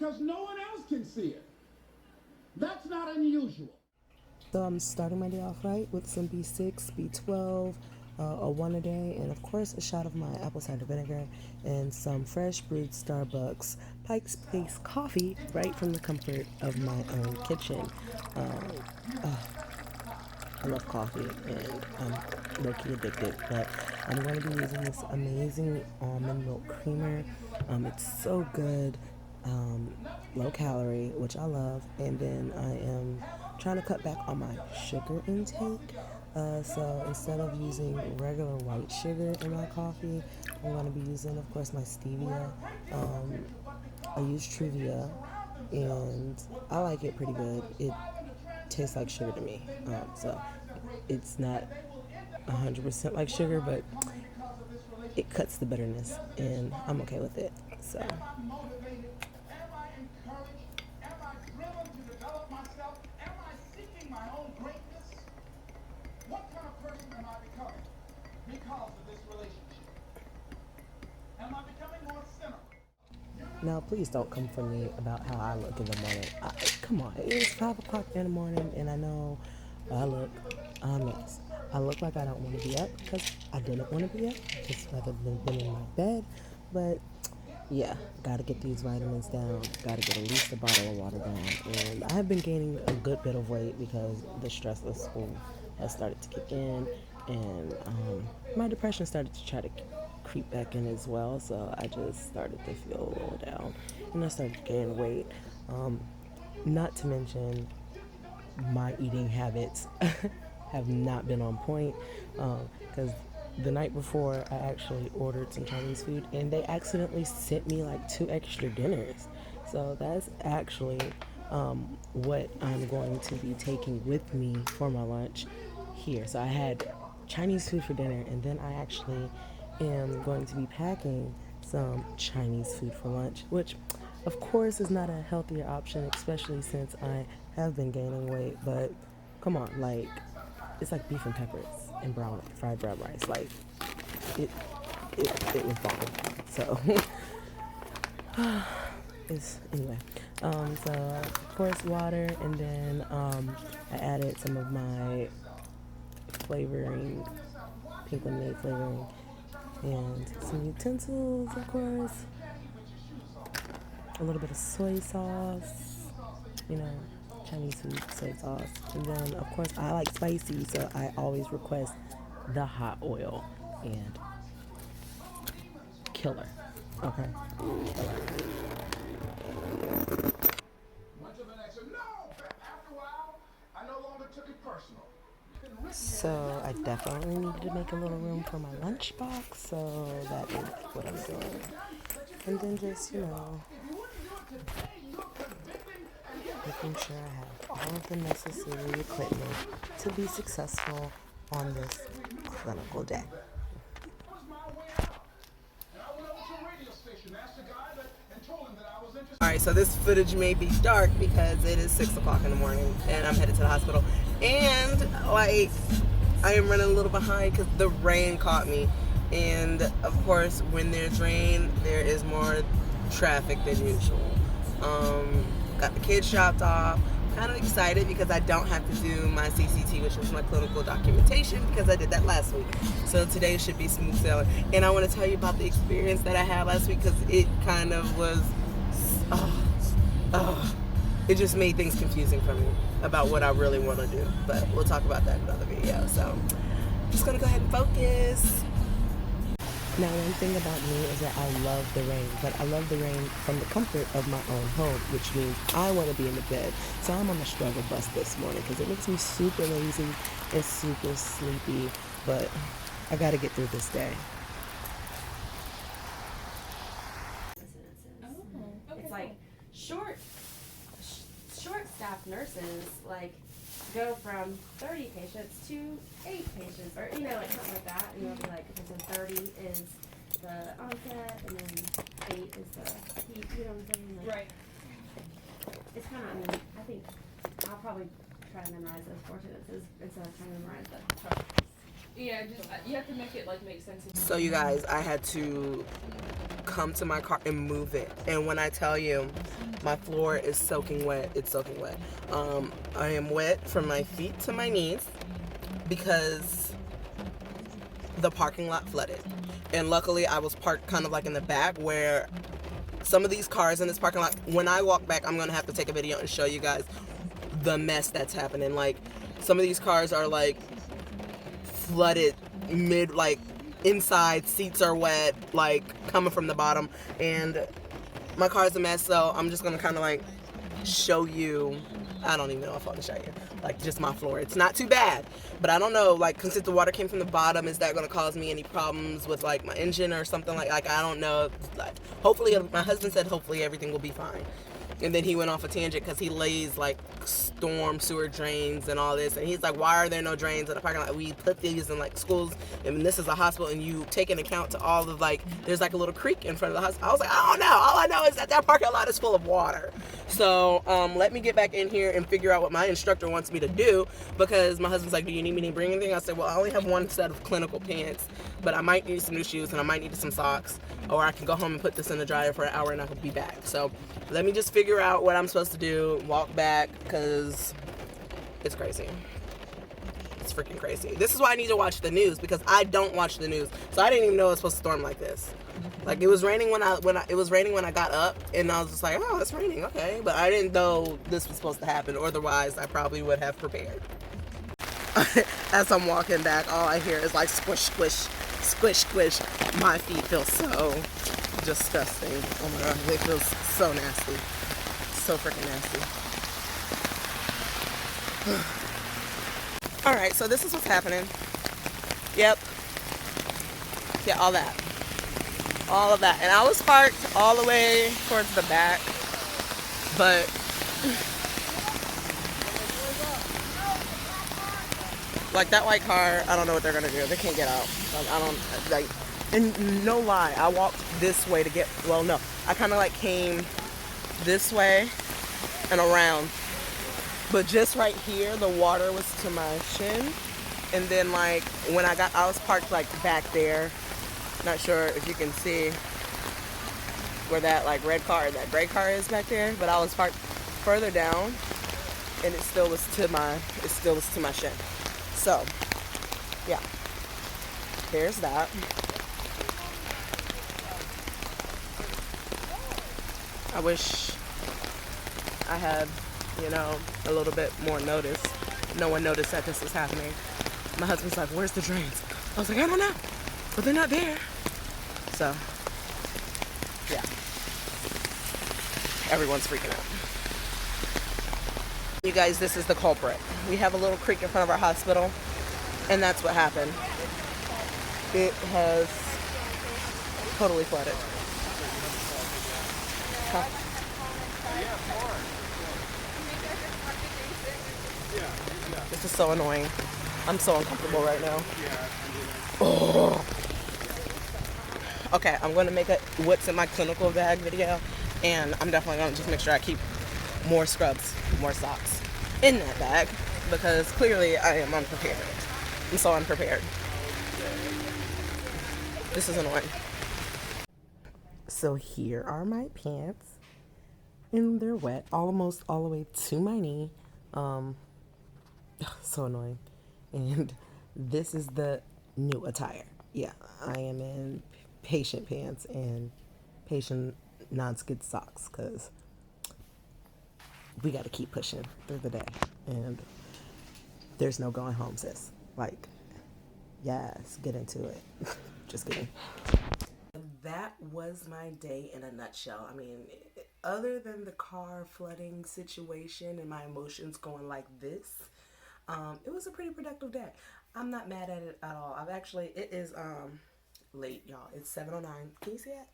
because no one else can see it. That's not unusual. So I'm starting my day off right with some B6, B12, a one a day, and of course a shot of my apple cider vinegar and some fresh brewed Starbucks Pike's Place coffee right from the comfort of my own kitchen. I love coffee and I'm low-key addicted, but I'm going to be using this amazing almond milk creamer. It's so good, low calorie, which I love, and then I am trying to cut back on my sugar intake. So instead of using regular white sugar in my coffee, I'm going to be using, of course, my stevia. I use Truvia, and I like it pretty good. It tastes like sugar to me. So it's not 100% like sugar, but it cuts the bitterness, and I'm okay with it. So. What kind of person am I becoming because of this relationship? Am I becoming more cynical? Now, please don't come for me about how I look in the morning. Come on, it's 5 o'clock in the morning, and I know I look a mess. I look like I don't want to be up because I didn't want to be up, just rather than been in my bed. But yeah, gotta get these vitamins down. Gotta get at least a bottle of water down. And I have been gaining a good bit of weight because the stress of school has started to kick in, and my depression started to try to creep back in as well. So I just started to feel a little down, and I started to gain weight. Not to mention my eating habits have not been on point because the night before I actually ordered some Chinese food and they accidentally sent me like 2 extra dinners. So that's actually what I'm going to be taking with me for my lunch here. So I had Chinese food for dinner, and then I actually am going to be packing some Chinese food for lunch, which of course is not a healthier option, especially since I have been gaining weight. But come on, like, it's like beef and peppers and fried brown rice. Like, it was bomb. So anyway. So of course water, and then I added some of my flavoring, pink lemonade flavoring, and some utensils, of course, a little bit of soy sauce, Chinese food soy sauce. And then, of course, I like spicy, so I always request the hot oil. And killer. Okay? Killer. So I definitely needed to make a little room for my lunchbox, so that is what I'm doing. And then just, making sure I have all of the necessary equipment to be successful on this clinical day. Alright, so this footage may be dark because it is 6 o'clock in the morning and I'm headed to the hospital. And, I am running a little behind because the rain caught me. And, of course, when there's rain, there is more traffic than usual. Got the kids dropped off. Kind of excited because I don't have to do my CCT, which was my clinical documentation, because I did that last week. So today should be smooth sailing. And I want to tell you about the experience that I had last week because it kind of was, it just made things confusing for me about what I really want to do. But we'll talk about that in another video. So I'm just going to go ahead and focus. Now, one thing about me is that I love the rain, but I love the rain from the comfort of my own home, which means I want to be in the bed. So I'm on the struggle bus this morning because it makes me super lazy and super sleepy, but I got to get through this day. It's like short staff nurses go from 30 patients to 8 patients, or something like that. And you'll be like, okay, so 30 is the onset, and then 8 is the peak. You know what I'm saying? Right. It's kind of. I think I'll probably try to memorize those 4 sentences instead of trying to memorize the Yeah, just you have to make it like make sense. So you guys, I had to come to my car and move it. And when I tell you, my floor is soaking wet, it's soaking wet. I am wet from my feet to my knees because the parking lot flooded. And luckily I was parked kind of like in the back where some of these cars in this parking lot, when I walk back, I'm gonna have to take a video and show you guys the mess that's happening. Like, some of these cars are like flooded mid, like inside, seats are wet, like coming from the bottom, and my car's a mess. So I'm just gonna kind of like show you. I don't even know if I can show you, like, just my floor. It's not too bad, but I don't know, like, since the water came from the bottom, is that gonna cause me any problems with like my engine or something? Like I don't know. Like, hopefully, my husband said hopefully everything will be fine. And then he went off a tangent because he lays like storm sewer drains and all this. And he's like, why are there no drains in the parking lot? We put these in like schools, and this is a hospital, and you take into account to all of like, there's like a little creek in front of the hospital. I was like, I don't know. All I know is that parking lot is full of water. So let me get back in here and figure out what my instructor wants me to do, because my husband's like, do you need me to bring anything? I said, well, I only have one set of clinical pants, but I might need some new shoes and I might need some socks, or I can go home and put this in the dryer for an hour and I could be back. So let me just figure out what I'm supposed to do, walk back, because it's crazy. It's freaking crazy. This is why I need to watch the news, because I don't watch the news. So I didn't even know it was supposed to storm like this. Like, it was raining when I got up, and I was just like, oh, it's raining, okay. But I didn't know this was supposed to happen, or otherwise I probably would have prepared. As I'm walking back, all I hear is like squish, squish, squish, squish. My feet feel so disgusting. Oh my god, they feel so nasty. So freaking nasty. Alright, so this is what's happening. Yep. Yeah, all that. All of that. And I was parked all the way towards the back. But like, that white car, I don't know what they're gonna do. They can't get out. I don't, like, and no lie, I walked this way to get, well, no, I kind of like came this way and around, but just right here, the water was to my shin. And then like, when I was parked like back there, not sure if you can see where that like red car and that gray car is back there, but I was parked further down, and it still was to my shin. So yeah, there's that. I wish I had, a little bit more notice. No one noticed that this was happening. My husband's like, where's the drains? I was like, I don't know, but they're not there. So yeah, everyone's freaking out. You guys, this is the culprit. We have a little creek in front of our hospital, and that's what happened. It has totally flooded. Huh? This is so annoying. I'm so uncomfortable right now. Oh. Okay, I'm going to make a what's in my clinical bag video, and I'm definitely going to just make sure I keep more scrubs, more socks in that bag, because clearly I am unprepared. I'm so unprepared. This is annoying. So here are my pants, and they're wet, almost all the way to my knee. So annoying. And this is the new attire. Yeah, I am in patient pants and patient non-skid socks, because we got to keep pushing through the day, and there's no going home, sis. Like, yes, get into it. Just kidding. That was my day in a nutshell. I mean, other than the car flooding situation and my emotions going like this, it was a pretty productive day. I'm not mad at it at all. It is late, y'all. It's 7:09. Can you see it?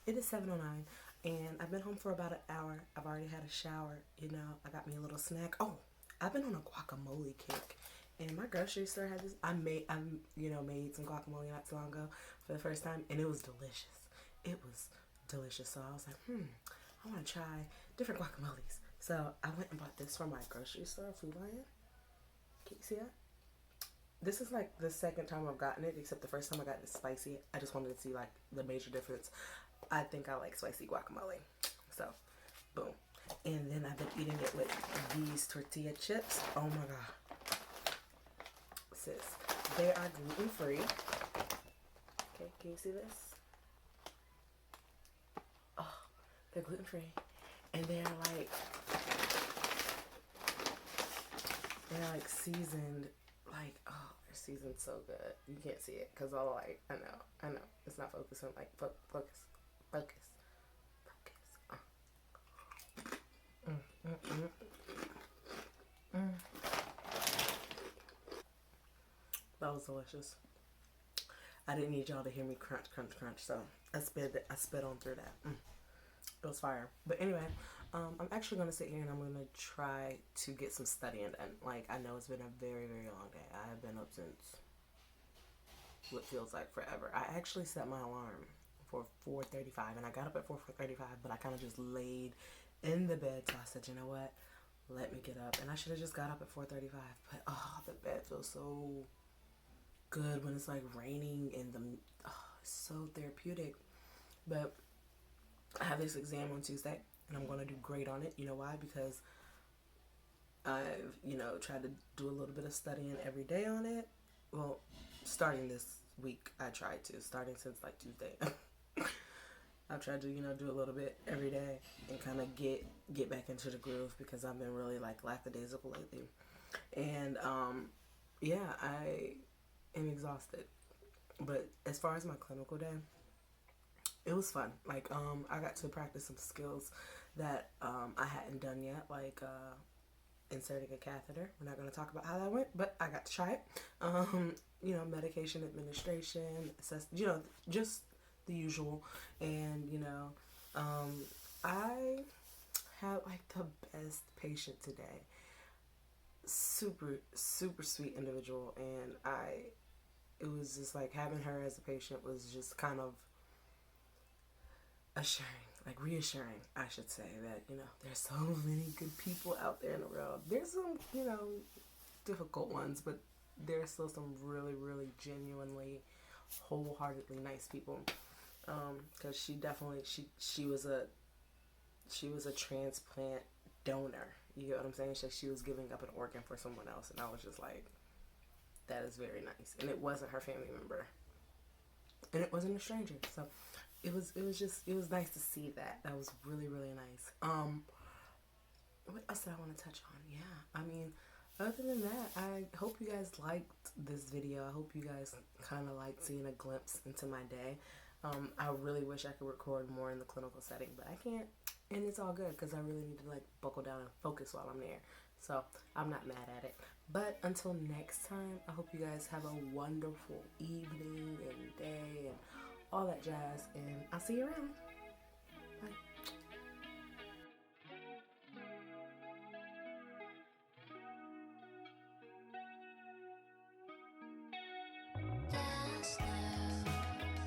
It is 7:09, and I've been home for about an hour. I've already had a shower. I got me a little snack. Oh, I've been on a guacamole kick. And my grocery store had this. I made some guacamole not too long ago for the first time, and it was delicious. It was delicious. So I was like, I want to try different guacamoles. So I went and bought this from my grocery store, Food Lion. Can you see that? this is like the second time I've gotten it, except the first time I got it spicy. I just wanted to see like the major difference. I think I like spicy guacamole. So, boom. And then I've been eating it with these tortilla chips. Oh my god. Sis, they are gluten-free. Okay, can you see this? Oh, they're gluten-free. And they're like seasoned, like, oh, they're seasoned so good. You can't see it because all like, I know, it's not focusing, like, focus. That was delicious. I didn't need y'all to hear me crunch, so I spit on through that. It was fire. But anyway, I'm actually going to sit here and I'm going to try to get some studying done. Like, I know it's been a very, very long day. I have been up since what feels like forever. I actually set my alarm for 4:35 and I got up at 4:35, but I kind of just laid in the bed. So I said, you know what? Let me get up. And I should have just got up at 4:35, but oh, the bed feels so good when it's like raining and it's so therapeutic. But I have this exam on Tuesday and I'm going to do great on it. You know why? Because I've, tried to do a little bit of studying every day on it. Well, starting this week, I tried to. Starting since like Tuesday. I've tried to, do a little bit every day and kind of get back into the groove because I've been really like lackadaisical lately. And yeah, I am exhausted. But as far as my clinical day, it was fun. Like, I got to practice some skills that I hadn't done yet, like inserting a catheter. We're not going to talk about how that went, but I got to try it. Medication administration, just the usual. And, I had like the best patient today. Super, super sweet individual. And it was just like having her as a patient was just kind of reassuring, I should say, that, there's so many good people out there in the world. There's some, difficult ones, but there's still some really, really genuinely, wholeheartedly nice people. Because she definitely, she was a transplant donor. You get what I'm saying? She was giving up an organ for someone else, and I was just like, that is very nice. And it wasn't her family member. And it wasn't a stranger. So it was nice to see that. That was really, really nice. What else did I want to touch on? Yeah, I mean, other than that, I hope you guys liked this video. I hope you guys kind of liked seeing a glimpse into my day. I really wish I could record more in the clinical setting, but I can't. And it's all good because I really need to like buckle down and focus while I'm there. So I'm not mad at it. But until next time, I hope you guys have a wonderful evening and day and all that jazz. And I'll see you around.